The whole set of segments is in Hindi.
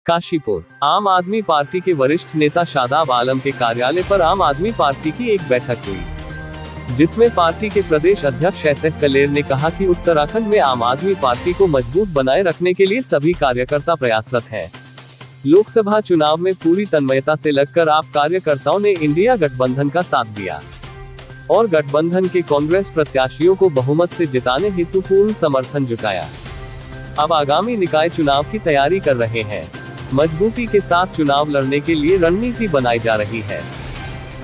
काशीपुर। आम आदमी पार्टी के वरिष्ठ नेता शादाब आलम के कार्यालय पर आम आदमी पार्टी की एक बैठक हुई, जिसमें पार्टी के प्रदेश अध्यक्ष SS कलेर ने कहा कि उत्तराखंड में आम आदमी पार्टी को मजबूत बनाए रखने के लिए सभी कार्यकर्ता प्रयासरत हैं। लोकसभा चुनाव में पूरी तन्मयता से लगकर आप कार्यकर्ताओं ने इंडिया गठबंधन का साथ दिया और गठबंधन के कांग्रेस प्रत्याशियों को बहुमत से जिताने हेतु पूर्ण समर्थन जुटाया। अब आगामी निकाय चुनाव की तैयारी कर रहे हैं। मजबूती के साथ चुनाव लड़ने के लिए रणनीति बनाई जा रही है।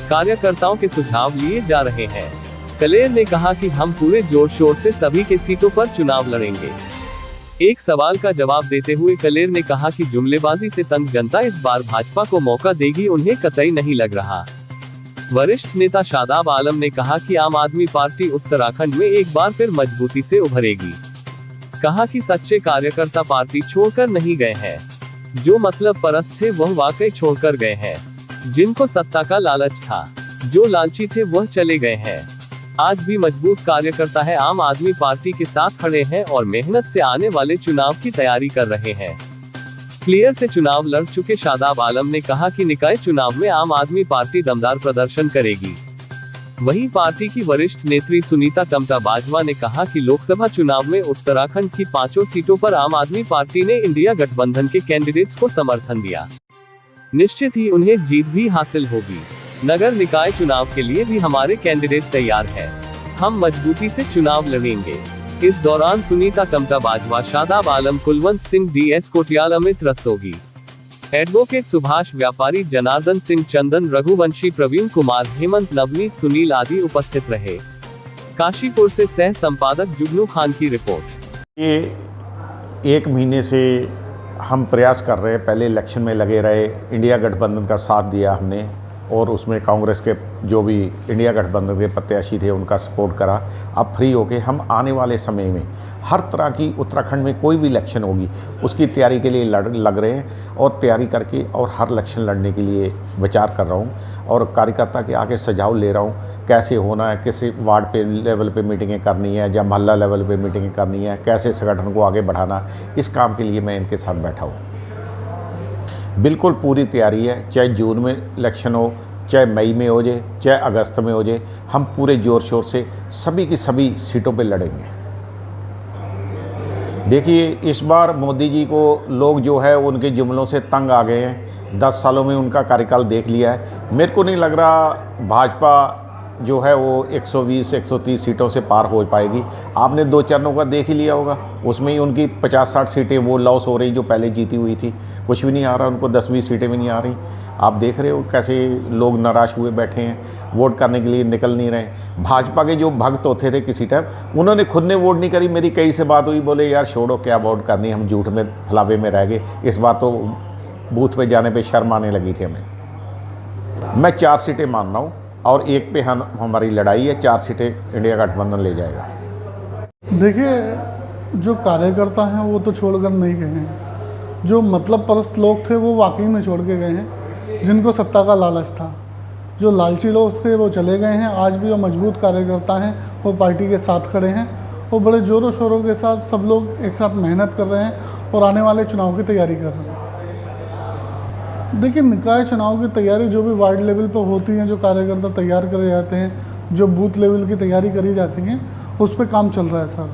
कार्यकर्ताओं के सुझाव लिए जा रहे हैं। कलेर ने कहा कि हम पूरे जोर शोर से सभी के सीटों पर चुनाव लड़ेंगे। एक सवाल का जवाब देते हुए कलेर ने कहा कि जुमलेबाजी से तंग जनता इस बार भाजपा को मौका देगी, उन्हें कतई नहीं लग रहा। वरिष्ठ नेता शादाब आलम ने कहा कि आम आदमी पार्टी उत्तराखंड में एक बार फिर मजबूती से उभरेगी। कहा कि सच्चे कार्यकर्ता पार्टी छोड़कर नहीं गए हैं, जो मतलब परस्त थे वह वाकई छोड़कर गए हैं। जिनको सत्ता का लालच था, जो लालची थे वह चले गए हैं। आज भी मजबूत कार्यकर्ता है आम आदमी पार्टी के साथ खड़े हैं और मेहनत से आने वाले चुनाव की तैयारी कर रहे हैं। क्लियर से चुनाव लड़ चुके शादाब आलम ने कहा कि निकाय चुनाव में आम आदमी पार्टी दमदार प्रदर्शन करेगी। वहीं पार्टी की वरिष्ठ नेत्री सुनीता टम्टा बाजवा ने कहा कि लोकसभा चुनाव में उत्तराखंड की 5 सीटों पर आम आदमी पार्टी ने इंडिया गठबंधन के कैंडिडेट्स को समर्थन दिया। निश्चित ही उन्हें जीत भी हासिल होगी। नगर निकाय चुनाव के लिए भी हमारे कैंडिडेट तैयार हैं। हम मजबूती से चुनाव लड़ेंगे। इस दौरान सुनीता टम्टा बाजवा, शादाब आलम, कुलवंत सिंह, DS कोटियाल, अमित रस्तोगी, एडवोकेट सुभाष व्यापारी, जनार्दन सिंह, चंदन, रघुवंशी, प्रवीण कुमार, हेमंत, नवनीत, सुनील आदि उपस्थित रहे। काशीपुर से सह संपादक जुगनू खान की रिपोर्ट। ये 1 महीने से हम प्रयास कर रहे हैं। पहले इलेक्शन में लगे रहे, इंडिया गठबंधन का साथ दिया हमने और उसमें कांग्रेस के जो भी इंडिया गठबंधन के प्रत्याशी थे उनका सपोर्ट करा। अब फ्री होके हम आने वाले समय में हर तरह की उत्तराखंड में कोई भी इलेक्शन होगी उसकी तैयारी के लिए लग रहे हैं और तैयारी करके और हर इलेक्शन लड़ने के लिए विचार कर रहा हूं और कार्यकर्ता के आगे सुझाव ले रहा हूं। कैसे होना है, किसी वार्ड पे लेवल पे मीटिंगें करनी है या मोहल्ला लेवल पे मीटिंगें करनी है, कैसे संगठन को आगे बढ़ाना, इस काम के लिए मैं इनके साथ बैठा हूँ। बिल्कुल पूरी तैयारी है। चाहे जून में इलेक्शन हो, चाहे मई में हो जाए, चाहे अगस्त में हो जाए, हम पूरे जोर शोर से सभी की सभी सीटों पे लड़ेंगे। देखिए, इस बार मोदी जी को लोग जो है उनके जुमलों से तंग आ गए हैं। 10 सालों में उनका कार्यकाल देख लिया है। मेरे को नहीं लग रहा भाजपा जो है वो 120-130 सीटों से पार हो पाएगी। आपने 2 चरणों का देख ही लिया होगा, उसमें ही उनकी 50-60 सीटें वो लॉस हो रही जो पहले जीती हुई थी। कुछ भी नहीं आ रहा, उनको 10-20 सीटें भी नहीं आ रही। आप देख रहे हो कैसे लोग निराश हुए बैठे हैं, वोट करने के लिए निकल नहीं रहे। भाजपा के जो भक्त होते थे किसी टाइम, उन्होंने खुद ने वोट नहीं करी। मेरी कई से बात हुई, बोले यार छोड़ो, क्या वोट करनी, हम झूठ में फलावे में रह गए। इस बार तो बूथ पे जाने पे शर्म आने लगी थी हमें। मैं 4 सीटें मान रहा हूँ और एक पे हमारी लड़ाई है। 4 सीटें इंडिया गठबंधन ले जाएगा। देखिए, जो कार्यकर्ता हैं वो तो छोड़कर नहीं गए हैं। जो मतलब परस्त लोग थे वो वाकई में छोड़ के गए हैं। जिनको सत्ता का लालच था, जो लालची लोग थे वो चले गए हैं। आज भी वो मजबूत कार्यकर्ता हैं, वो पार्टी के साथ खड़े हैं और बड़े ज़ोरों शोरों के साथ सब लोग एक साथ मेहनत कर रहे हैं और आने वाले चुनाव की तैयारी कर रहे हैं। देखिए, निकाय चुनाव की तैयारी जो भी वार्ड लेवल पर होती है, जो कार्यकर्ता तैयार करे जाते हैं, जो बूथ लेवल की तैयारी करी जाती है, उस पर काम चल रहा है सर।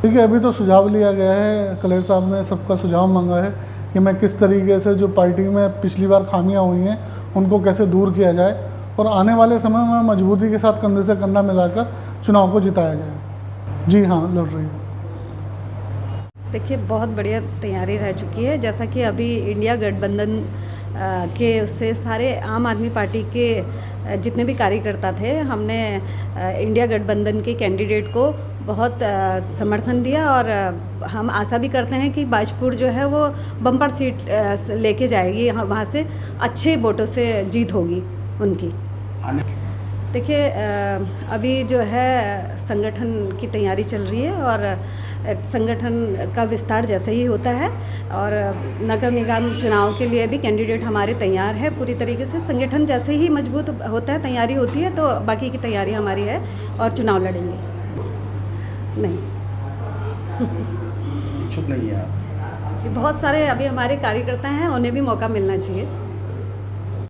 देखिए, अभी तो सुझाव लिया गया है। कलेर साहब ने सबका सुझाव मांगा है कि मैं किस तरीके से जो पार्टी में पिछली बार खामियां हुई हैं उनको कैसे दूर किया जाए और आने वाले समय में मजबूती के साथ कंधे से कंधा मिलाकर चुनाव को जिताया जाए। जी हाँ, लड़ रही है। देखिए, बहुत बढ़िया तैयारी रह चुकी है। जैसा कि अभी इंडिया गठबंधन के उससे सारे आम आदमी पार्टी के जितने भी कार्यकर्ता थे, हमने इंडिया गठबंधन के कैंडिडेट को बहुत समर्थन दिया और हम आशा भी करते हैं कि बाजपुर जो है वो बम्पर सीट लेके जाएगी, वहाँ से अच्छे वोटों से जीत होगी उनकी। देखिए, अभी जो है संगठन की तैयारी चल रही है और संगठन का विस्तार जैसे ही होता है और नगर निगम चुनाव के लिए भी कैंडिडेट हमारे तैयार है पूरी तरीके से। संगठन जैसे ही मजबूत होता है, तैयारी होती है, तो बाकी की तैयारी हमारी है और चुनाव लड़ेंगे। नहीं, इच्छुक नहीं है आप? जी बहुत सारे अभी हमारे कार्यकर्ता हैं, उन्हें भी मौका मिलना चाहिए।